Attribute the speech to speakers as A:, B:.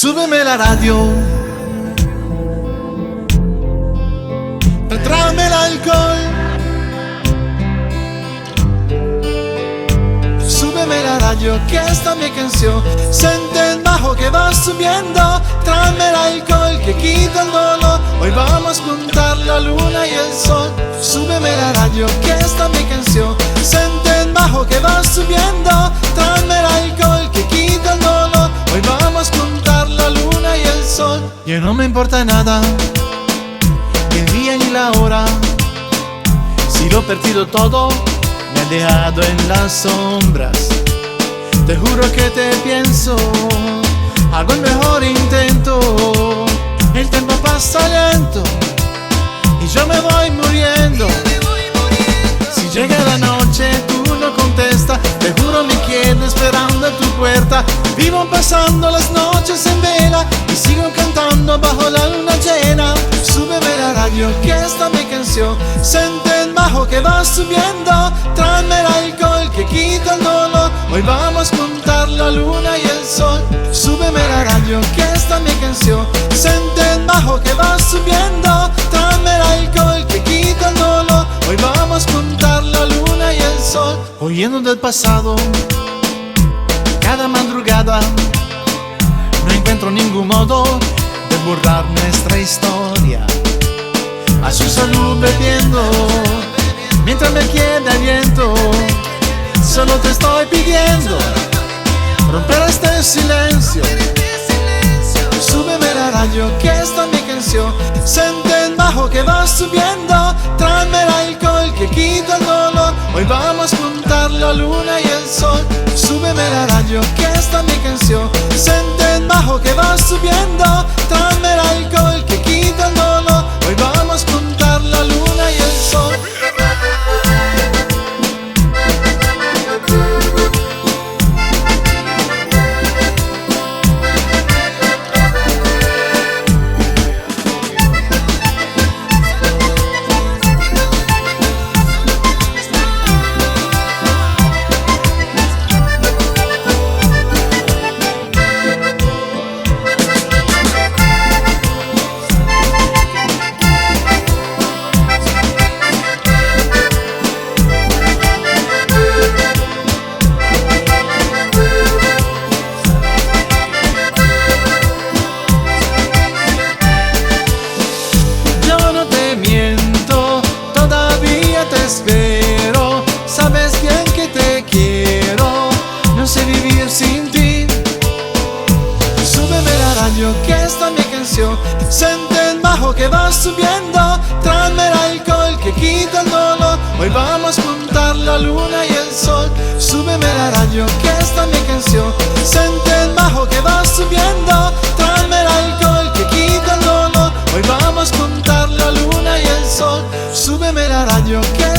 A: Súbeme la radio, tráeme el alcohol. Súbeme la radio, que esta mi canción. Siente el bajo que va subiendo. Tráeme el alcohol que quita el dolor. Hoy vamos a juntar la luna y el sol. Súbeme la radio, que esta mi canción. Siente el bajo que va subiendo. Tráeme el alcohol que quita el dolor. Hoy vamos a juntar la luna y el sol. Y no me importa nada, ni el día ni la hora. Si lo he perdido todo, me ha dejado en las sombras. Te juro que te pienso, hago el mejor intento. El tiempo pasa lento y yo me voy muriendo. Si llega la noche, tú no contestas. Te juro me quedo esperando a tu puerta. Vivo pasando las noches en vela y sigo cantando bajo la luna llena. Súbeme la radio, que esta mi canción. Siente el bajo que va subiendo. Tráeme el alcohol que quita el dolor. Hoy vamos a juntar la luna y el sol. Súbeme la radio, que esta mi canción. Siente el bajo que va subiendo. Tráeme el alcohol que quita el dolor. Hoy vamos a juntar la luna y el sol. Huyendo del pasado, cada madrugada no encuentro ningún modo de borrar nuestra historia. A su salud bebiendo, mientras me queda aliento. Solo te estoy pidiendo romper este silencio. Súbeme la radio, que esta mi canción. Siente el bajo que va subiendo. Tráeme el alcohol que quita el dolor. Hoy vamos a juntar la luna y el sol. Súbeme la radio, que esta mi canción. Siente el bajo que va subiendo. Tráeme el alcohol que quita el dolor. Hoy vamos a juntar la luna y el sol. Espero, sabes bien que te quiero, no sé vivir sin ti. Súbeme la radio, que esta mi canción. Siente el bajo que va subiendo. Tráeme el alcohol que quita el dolor. Hoy vamos a juntar la luna y el sol. Súbeme la radio, que esta mi canción. Siente el bajo que va subiendo. Tráeme el alcohol que quita el dolor. Hoy vamos a juntar la luna y el sol. Súbeme la radio, que